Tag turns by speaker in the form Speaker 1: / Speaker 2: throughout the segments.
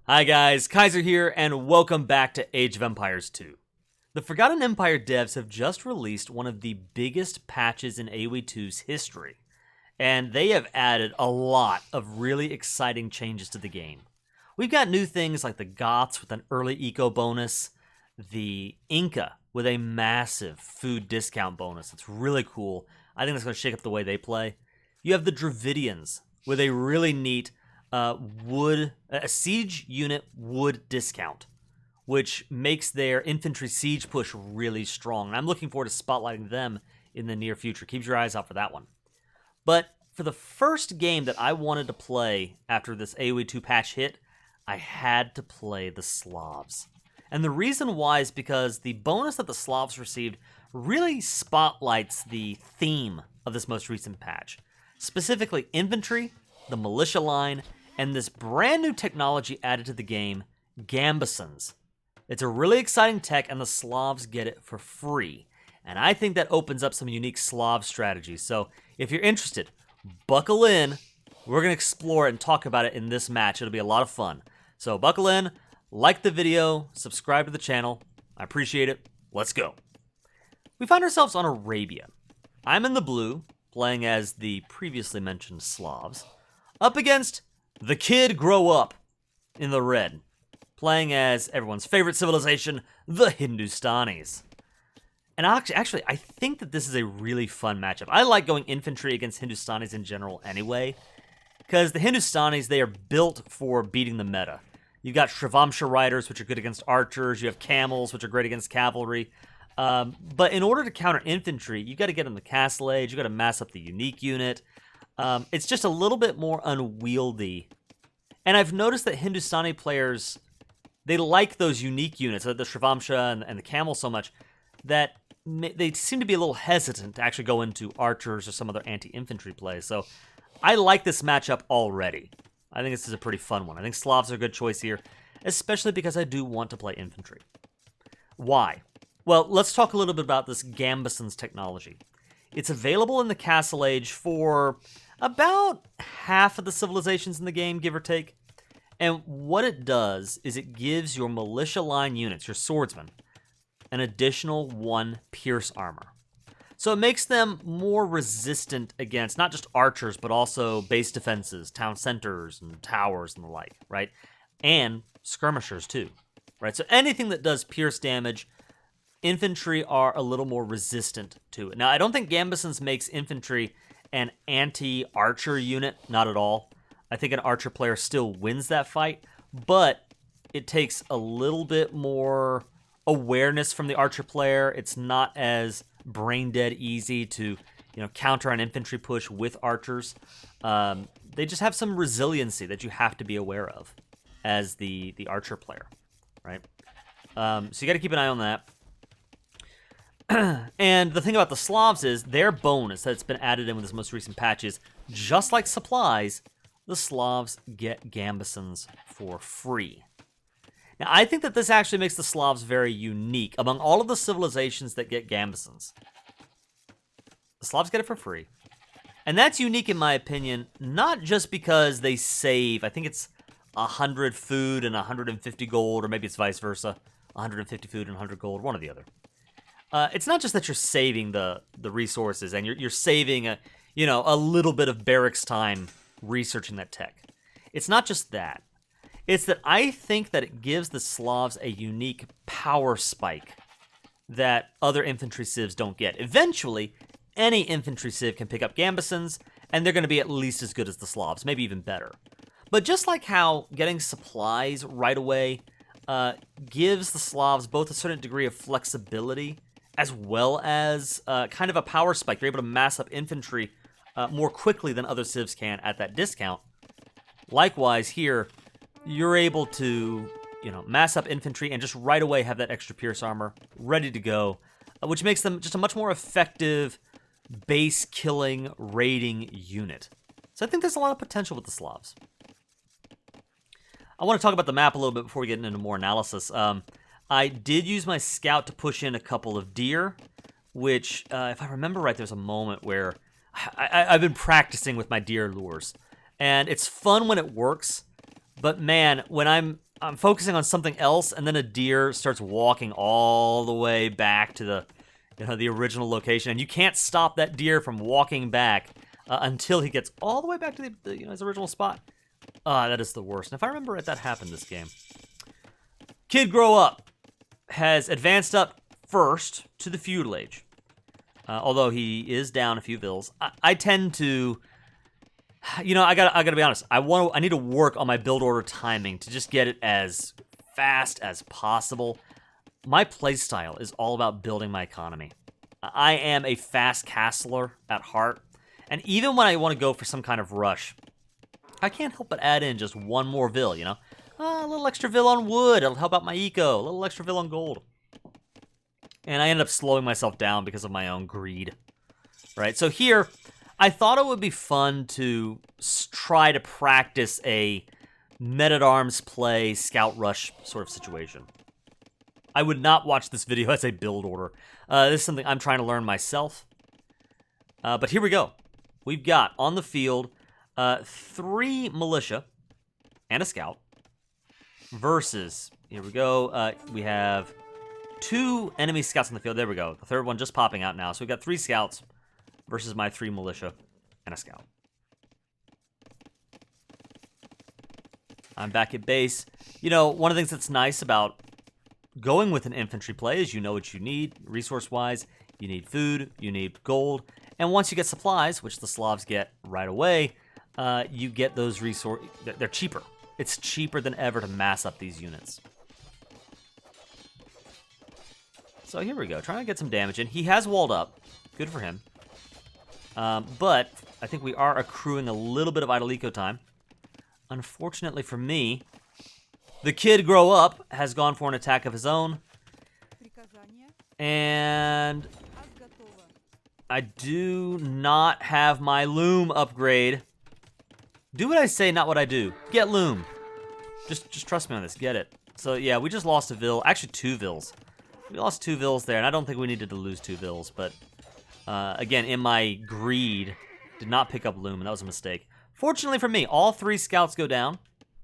Speaker 1: Hi guys, Kaiser here, and welcome back to Age of Empires 2. The Forgotten Empire devs have just released one of the biggest patches in AoE 2's history, and they have added a lot of really exciting changes to the game. We've got new things like the Goths with an early eco bonus, the Inca with a massive food discount bonus. It's really cool. I think that's going to shake up the way they play. You have the Dravidians with a really neat a siege unit wood discount, which makes their infantry siege push really strong. And I'm looking forward to spotlighting them in the near future. Keep your eyes out for that one. But for the first game that I wanted to play after this AoE 2 patch hit, I had to play the Slavs. And the reason why is because the bonus that the Slavs received really spotlights the theme of this most recent patch. Specifically, infantry, the militia line, and this brand new technology added to the game, Gambesons. It's a really exciting tech, and the Slavs get it for free. And I think that opens up some unique Slav strategies. So if you're interested, buckle in. We're going to explore it and talk about it in this match. It'll be a lot of fun. So buckle in, like the video, subscribe to the channel. I appreciate it. Let's go. We find ourselves on Arabia. I'm in the blue, playing as the previously mentioned Slavs, up against the Kid Grow Up in the red, playing as everyone's favorite civilization, the Hindustanis. And actually, I think that this is a really fun matchup. I like going infantry against Hindustanis in general anyway, because the Hindustanis, they are built for beating the meta. You've got Shrivamsha riders, which are good against archers. You have camels, which are great against cavalry. But in order to counter infantry, you got to get in the castle age. You got to mass up the unique unit. It's just a little bit more unwieldy. And I've noticed that Hindustani players, they like those unique units, the Shrivamsha and the camel so much, that they seem to be a little hesitant to actually go into archers or some other anti-infantry plays. So I like this matchup already. I think this is a pretty fun one. I think Slavs are a good choice here, especially because I do want to play infantry. Why? Well, let's talk a little bit about this Gambesons technology. It's available in the Castle Age for about half of the civilizations in the game, give or take. And what it does is it gives your militia line units, your swordsmen, an additional 1 pierce armor. So it makes them more resistant against not just archers, but also base defenses, town centers, and towers and the like, right? And skirmishers too, right? So anything that does pierce damage, infantry are a little more resistant to it. Now, I don't think Gambesons makes infantry an anti-archer unit, not at all. I think an archer player still wins that fight, but it takes a little bit more awareness from the archer player. It's not as brain dead easy to, counter an infantry push with archers. They just have some resiliency that you have to be aware of as the archer player, right? So you got to keep an eye on that. And the thing about the Slavs is their bonus that's been added in with this most recent patch is, just like supplies, the Slavs get Gambesons for free. Now, I think that this actually makes the Slavs very unique among all of the civilizations that get Gambesons. The Slavs get it for free. And that's unique in my opinion, not just because they save, I think it's 100 food and 150 gold, or maybe it's vice versa, 150 food and 100 gold, one or the other. It's not just that you're saving the resources and you're saving a little bit of barracks time researching that tech. It's not just that. It's that I think that it gives the Slavs a unique power spike that other infantry civs don't get. Eventually, any infantry civ can pick up Gambesons, and they're going to be at least as good as the Slavs, maybe even better. But just like how getting supplies right away gives the Slavs both a certain degree of flexibility as well as kind of a power spike. You're able to mass up infantry more quickly than other civs can at that discount. Likewise, here, you're able to, mass up infantry and just right away have that extra pierce armor ready to go, which makes them just a much more effective base-killing, raiding unit. So I think there's a lot of potential with the Slavs. I want to talk about the map a little bit before we get into more analysis. I did use my scout to push in a couple of deer, which, if I remember right, there's a moment where I've been practicing with my deer lures, and it's fun when it works, but man, when I'm I'm focusing on something else, and then a deer starts walking all the way back to the, the original location, and you can't stop that deer from walking back until he gets all the way back to his original spot. That is the worst. And if I remember right, that happened this game. Kid Grow Up has advanced up first to the feudal age, although he is down a few vills. I tend to, I gotta be honest. I need to work on my build order timing to just get it as fast as possible. My playstyle is all about building my economy. I am a fast castler at heart, and even when I want to go for some kind of rush, I can't help but add in just one more vill, a little extra vill on wood, it'll help out my eco, a little extra vill on gold. And I ended up slowing myself down because of my own greed, right? So here, I thought it would be fun to try to practice a men-at-arms play, scout rush sort of situation. I would not watch this video as a build order. This is something I'm trying to learn myself. But here we go. We've got, on the field, 3 militia and a scout versus, here we go, we have 2 enemy scouts on the field. There we go. The third one just popping out now. So we've got 3 scouts versus my 3 militia and a scout. I'm back at base. One of the things that's nice about going with an infantry play is you know what you need resource-wise. You need food, you need gold, and once you get supplies, which the Slavs get right away, you get those resources. They're cheaper. It's cheaper than ever to mass up these units. So here we go, trying to get some damage in. He has walled up. Good for him. But I think we are accruing a little bit of idle eco time. Unfortunately for me, the Kid Grow Up has gone for an attack of his own. And I do not have my loom upgrade. Do what I say, not what I do. Get loom. Just trust me on this. Get it. So yeah, we just lost a vill. Actually, 2 vills. We lost 2 vills there, and I don't think we needed to lose 2 vills. But again, in my greed, did not pick up loom, and that was a mistake. Fortunately for me, all 3 scouts go down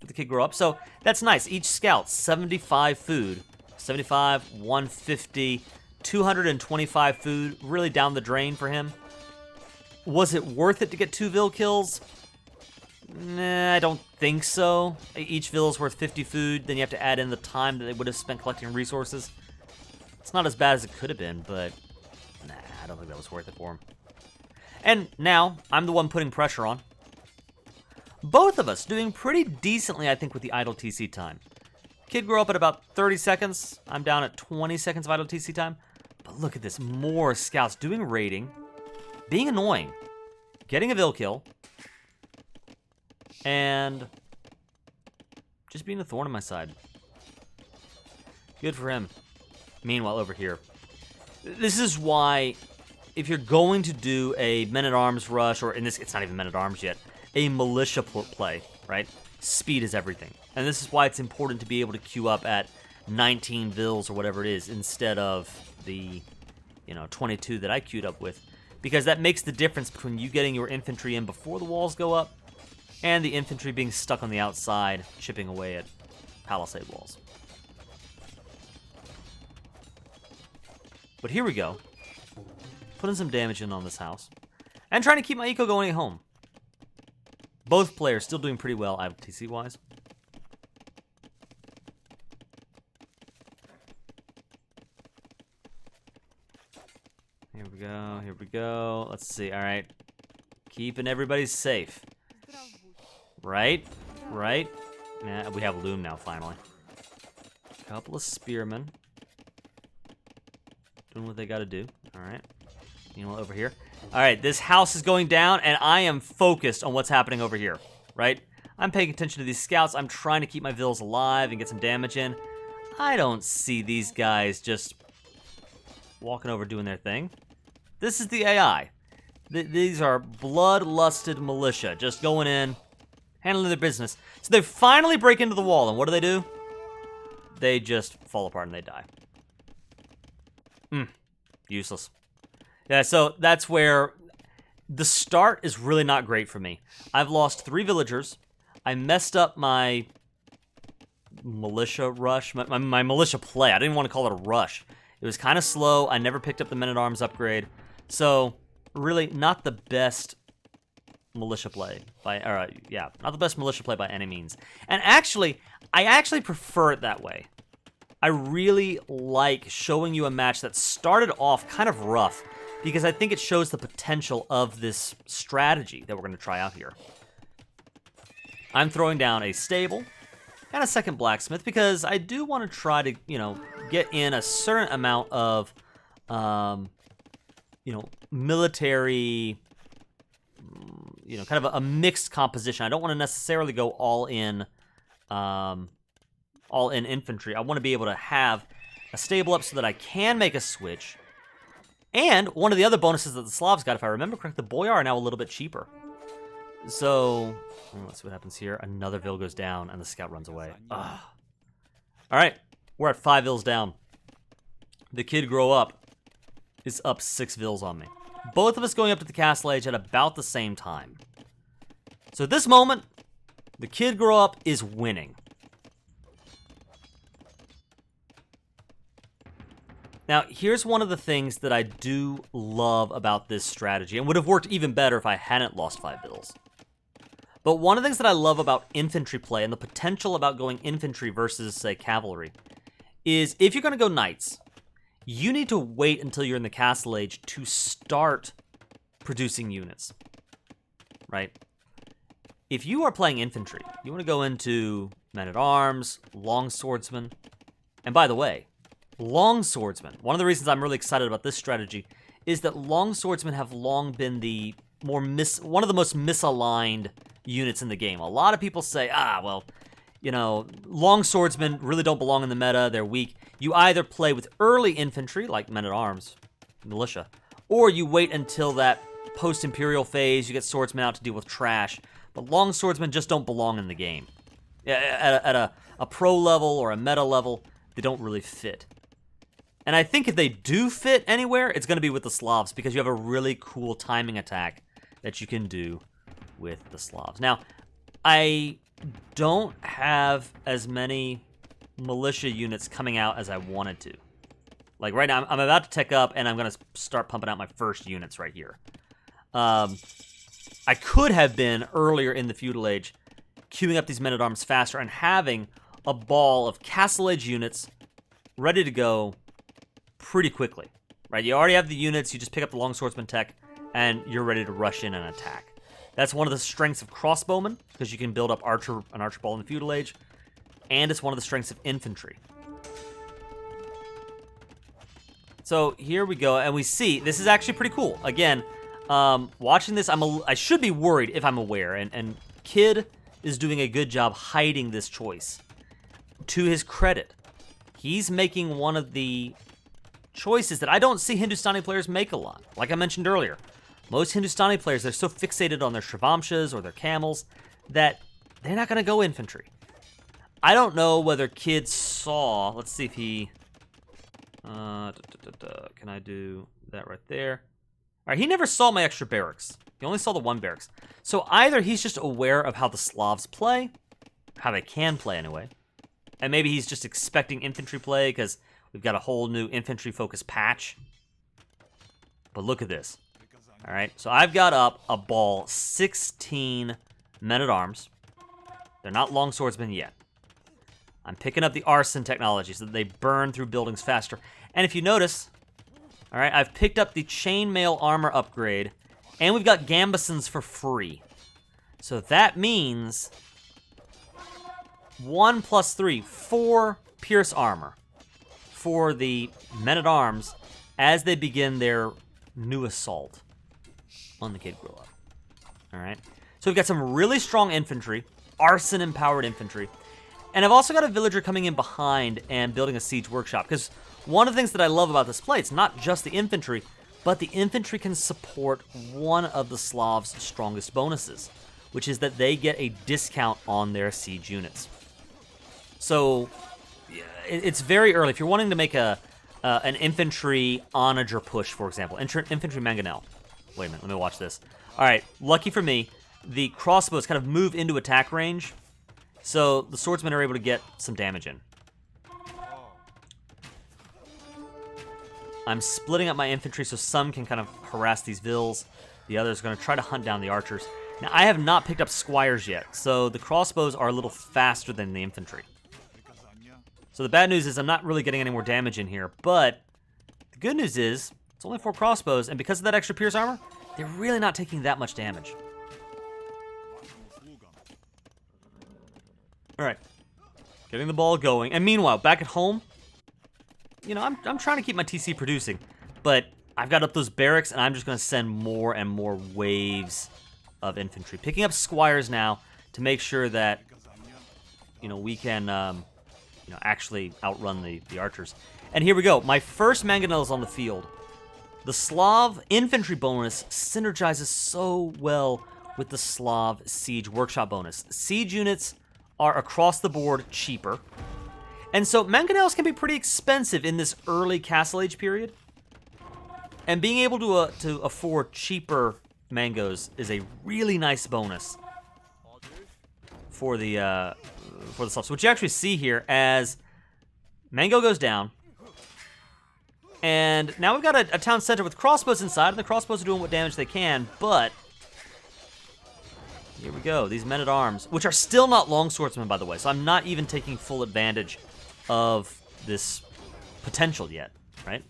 Speaker 1: for the Kid Grow Up. So that's nice. Each scout, 75 food. 75, 150, 225 food. Really down the drain for him. Was it worth it to get 2 vill kills? Nah, I don't think so. Each vill is worth 50 food. Then you have to add in the time that they would have spent collecting resources. It's not as bad as it could have been, but nah, I don't think that was worth it for him. And now, I'm the one putting pressure on. Both of us doing pretty decently, I think, with the idle TC time. Kid Grow Up at about 30 seconds. I'm down at 20 seconds of idle TC time. But look at this, more scouts doing raiding, being annoying, getting a vill kill, and just being a thorn in my side. Good for him. Meanwhile, over here, this is why, if you're going to do a men-at-arms rush, or in this, it's not even men-at-arms yet, a militia play, right? Speed is everything. And this is why it's important to be able to queue up at 19 vills or whatever it is, instead of the, 22 that I queued up with. Because that makes the difference between you getting your infantry in before the walls go up, and the infantry being stuck on the outside, chipping away at palisade walls. But here we go. Putting some damage in on this house. And trying to keep my eco going at home. Both players still doing pretty well ITC-wise. Here we go, here we go. Let's see, alright. Keeping everybody safe. Right? Right? Nah, we have loom now, finally. Couple of spearmen. Doing what they gotta do. Alright. Meanwhile, over here. Alright, this house is going down, and I am focused on what's happening over here. Right? I'm paying attention to these scouts. I'm trying to keep my vills alive and get some damage in. I don't see these guys just walking over doing their thing. This is the AI. These are bloodlusted militia, just going in, handling their business. So they finally break into the wall, and what do? They just fall apart and they die. Useless. Yeah, so that's where the start is really not great for me. I've lost 3 villagers. I messed up my militia rush, my militia play. I didn't want to call it a rush. It was kind of slow. I never picked up the men-at-arms upgrade. So, really, not the best militia play not the best militia play by any means. And actually, I actually prefer it that way. I really like showing you a match that started off kind of rough because I think it shows the potential of this strategy that we're going to try out here. I'm throwing down a stable and a second blacksmith because I do want to try to, get in a certain amount of, military, kind of a mixed composition. I don't want to necessarily go all in infantry. I want to be able to have a stable up so that I can make a switch. And one of the other bonuses that the Slavs got, if I remember correctly, the Boyar are now a little bit cheaper. So, let's see what happens here. Another Vil goes down, and the scout runs away. Ugh. All right, we're at 5 Vils down. The kid grow up is up 6 Vils on me. Both of us going up to the castle age at about the same time. So at this moment, the kid grow up is winning. Now, here's one of the things that I do love about this strategy, and would have worked even better if I hadn't lost 5 Vils. But one of the things that I love about infantry play and the potential about going infantry versus, say, cavalry is if you're going to go knights, you need to wait until you're in the castle age to start producing units, right? If you are playing infantry, you want to go into men-at-arms, long swordsmen, and by the way, long swordsmen, one of the reasons I'm really excited about this strategy is that long swordsmen have long been one of the most misaligned units in the game. A lot of people say, long swordsmen really don't belong in the meta, they're weak. You either play with early infantry, like men-at-arms, militia, or you wait until that post-imperial phase, you get swordsmen out to deal with trash, but long swordsmen just don't belong in the game. At a pro level or a meta level, they don't really fit. And I think if they do fit anywhere, it's going to be with the Slavs, because you have a really cool timing attack that you can do with the Slavs. Now, I don't have as many militia units coming out as I wanted to. Like right now, I'm about to tech up, and I'm going to start pumping out my first units right here. I could have been earlier in the feudal age, queuing up these men-at-arms faster and having a ball of castle age units ready to go pretty quickly, right? You already have the units, you just pick up the long swordsman tech, and you're ready to rush in and attack. That's one of the strengths of crossbowmen, because you can build up an archer ball in the feudal age, and it's one of the strengths of infantry. So here we go, and we see, this is actually pretty cool. Again, watching this, I should be worried if I'm aware, and Kid is doing a good job hiding this choice. To his credit, he's making one of the choices that I don't see Hindustani players make a lot. Like I mentioned earlier, most Hindustani players, they're so fixated on their Shravamshas or their camels that they're not going to go infantry. I don't know whether Kid saw, let's see if he, can I do that right there? All right, he never saw my extra barracks. He only saw the 1 barracks. So either he's just aware of how the Slavs play, how they can play anyway, and maybe he's just expecting infantry play because we've got a whole new infantry-focused patch. But look at this. All right, so I've got up a ball 16 men-at-arms. They're not long swordsmen yet. I'm picking up the arson technology so that they burn through buildings faster. And if you notice, all right, I've picked up the chainmail armor upgrade, and we've got gambesons for free. So that means 1 + 3, 4 pierce armor for the men-at-arms as they begin their new assault on the Kid Grow Up. All right, so we've got some really strong infantry, arson-empowered infantry, and I've also got a villager coming in behind and building a siege workshop, because one of the things that I love about this play, it's not just the infantry, but the infantry can support one of the Slavs' strongest bonuses, which is that they get a discount on their siege units. So it's very early. If you're wanting to make an infantry onager push, for example, infantry mangonel. Wait a minute, let me watch this. All right, lucky for me, the crossbows kind of move into attack range, So the swordsmen are able to get some damage in. I'm splitting up my infantry so some can kind of harass these vills. The others are going to try to hunt down the archers. Now, I have not picked up squires yet, so the crossbows are a little faster than the infantry. So the bad news is I'm not really getting any more damage in here, but the good news is it's only 4 crossbows, and because of that extra pierce armor, they're really not taking that much damage. All right, getting the ball going. And meanwhile, back at home, you know, I'm trying to keep my TC producing, but I've got up those barracks, and I'm just going to send more and more waves of infantry. Picking up squires now to make sure that, you know, we can, you know, actually outrun the archers. And here we go. My first mangonel is on the field. The Slav infantry bonus synergizes so well with the Slav siege workshop bonus. Siege units are across the board cheaper. And so mangonels can be pretty expensive in this early Castle Age period. And being able to afford cheaper mangoes is a really nice bonus for the Slavs. What you actually see here as mango goes down, and now we've got a town center with crossbows inside, and the crossbows are doing what damage they can, but here we go. These men-at-arms, which are still not longswordsmen, by the way, so I'm not even taking full advantage of this potential yet, right?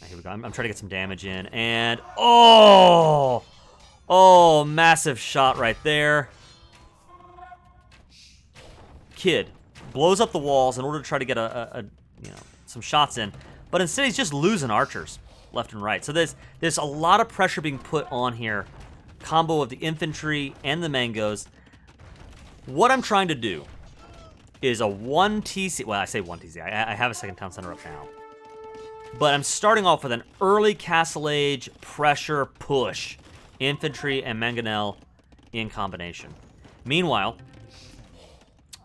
Speaker 1: Here we go. I'm trying to get some damage in, and oh, massive shot right there. Kid blows up the walls in order to try to get you know, some shots in, but instead he's just losing archers left and right. So there's a lot of pressure being put on here. Combo of the infantry and the mangoes. What I'm trying to do is a 1 TC. Well, I say 1 TC. I have a second town center up now. But I'm starting off with an early Castle Age pressure push. Infantry and mangonel in combination. Meanwhile,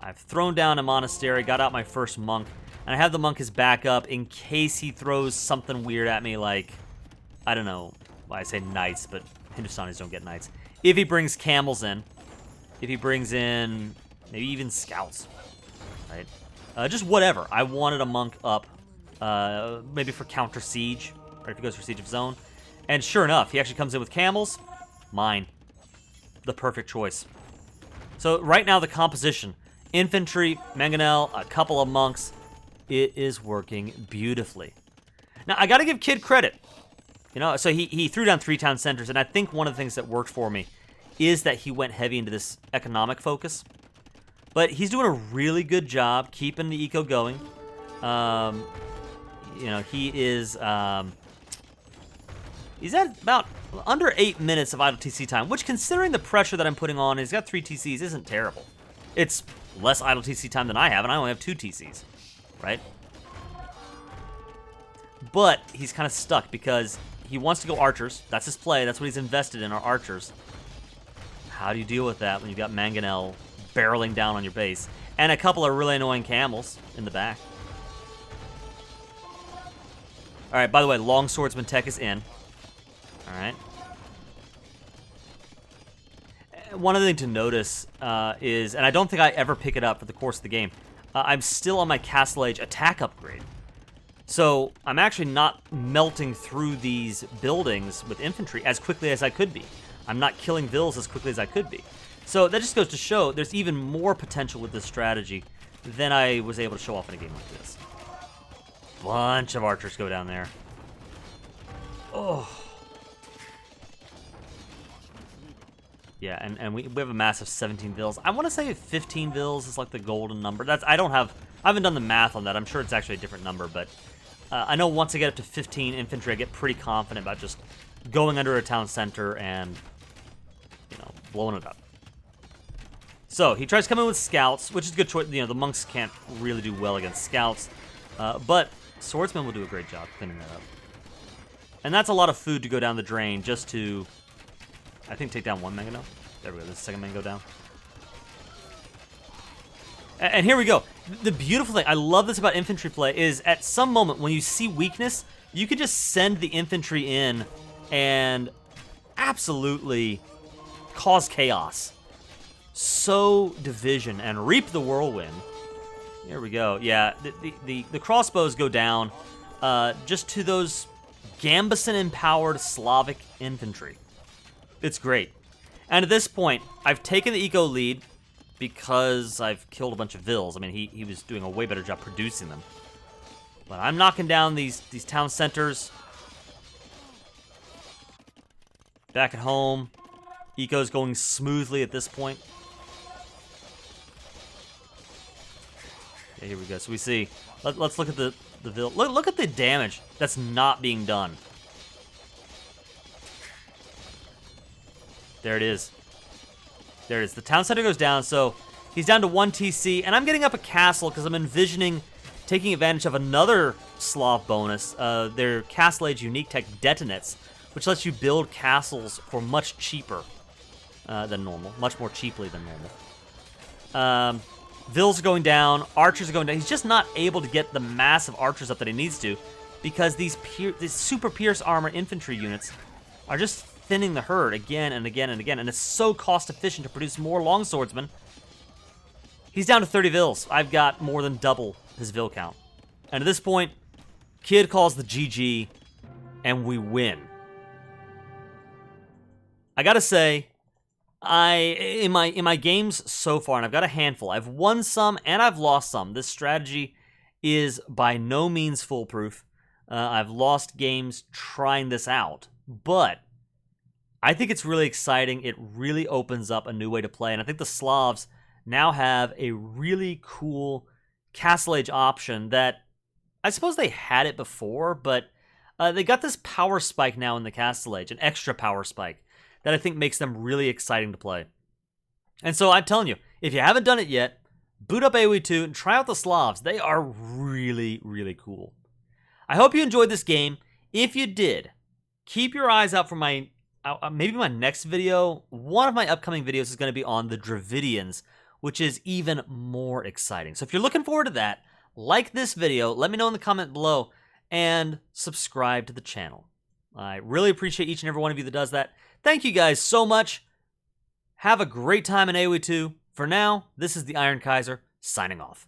Speaker 1: I've thrown down a monastery, got out my first monk, and I have the monk as backup in case he throws something weird at me like, I don't know, well, I say knights, but Hindustanis don't get knights. If he brings camels in, if he brings in maybe even scouts, right? Just whatever. I wanted a monk up. Maybe for counter siege, or if he goes for siege of zone. And sure enough, he actually comes in with camels. Mine. The perfect choice. So right now the composition, infantry, mangonel, a couple of monks, it is working beautifully. Now I gotta give Kid credit. You know, so he threw down 3 town centers, and I think one of the things that worked for me is that he went heavy into this economic focus. But he's doing a really good job keeping the eco going. You know, he is, he's at about under 8 minutes of idle TC time, which, considering the pressure that I'm putting on, he's got 3 TCs, isn't terrible. It's less idle TC time than I have, and I only have 2 TCs, right? But he's kind of stuck because he wants to go archers. That's his play. That's what he's invested in, are archers. How do you deal with that when you've got mangonel barreling down on your base and a couple of really annoying camels in the back? All right, by the way, long swordsman tech is in. All right. One other thing to notice is, and I don't think I ever pick it up for the course of the game, I'm still on my Castle Age attack upgrade. So I'm actually not melting through these buildings with infantry as quickly as I could be. I'm not killing vills as quickly as I could be. So that just goes to show there's even more potential with this strategy than I was able to show off in a game like this. Bunch of archers go down there. Oh. Yeah, and we have a massive 17 vills. I want to say 15 vills is like the golden number. I haven't done the math on that. I'm sure it's actually a different number, but I know once I get up to 15 infantry, I get pretty confident about just going under a town center and, you know, blowing it up. So he tries to come in with scouts, which is a good choice. You know, the monks can't really do well against scouts, but swordsmen will do a great job cleaning that up. And that's a lot of food to go down the drain just to, I think, take down one mango. There we go. There's the second mango down. And here we go. The beautiful thing, I love this about infantry play, is at some moment when you see weakness, you can just send the infantry in and absolutely cause chaos. sow division and reap the whirlwind. Here we go. Yeah, the crossbows go down just to those Gambeson-empowered Slavic infantry. It's great. And at this point, I've taken the eco lead because I've killed a bunch of Vils. I mean, he was doing a way better job producing them. But I'm knocking down these town centers. Back at home, eco's going smoothly at this point. Yeah, here we go. So we see. Let's look at the Vil. Look at the damage that's not being done. There it is. There it is. The town center goes down, so he's down to 1 TC, and I'm getting up a castle because I'm envisioning taking advantage of another Slav bonus, their Castle Age unique tech Detonates, which lets you build castles for much cheaper than normal, much more cheaply than normal. Vils are going down, archers are going down. He's just not able to get the massive archers up that he needs to because these super pierce armor infantry units are just thinning the herd again and again and again, and it's so cost efficient to produce more longswordsmen. He's down to 30 Vils. I've got more than double his Vil count. And at this point, Kid calls the GG, and we win. I gotta say, in my games so far, and I've got a handful, I've won some and I've lost some. This strategy is by no means foolproof. I've lost games trying this out, but I think it's really exciting. It really opens up a new way to play, and I think the Slavs now have a really cool Castle Age option that I suppose they had it before, but they got this power spike now in the Castle Age, an extra power spike that I think makes them really exciting to play. And so I'm telling you, if you haven't done it yet, boot up AoE 2 and try out the Slavs. They are really, really cool. I hope you enjoyed this game. If you did, keep your eyes out for my maybe my next video. One of my upcoming videos is going to be on the Dravidians, which is even more exciting. So if you're looking forward to that, like this video, let me know in the comment below, and subscribe to the channel. I really appreciate each and every one of you that does that. Thank you guys so much. Have a great time in AoE 2. For now, this is the Iron Kaiser, signing off.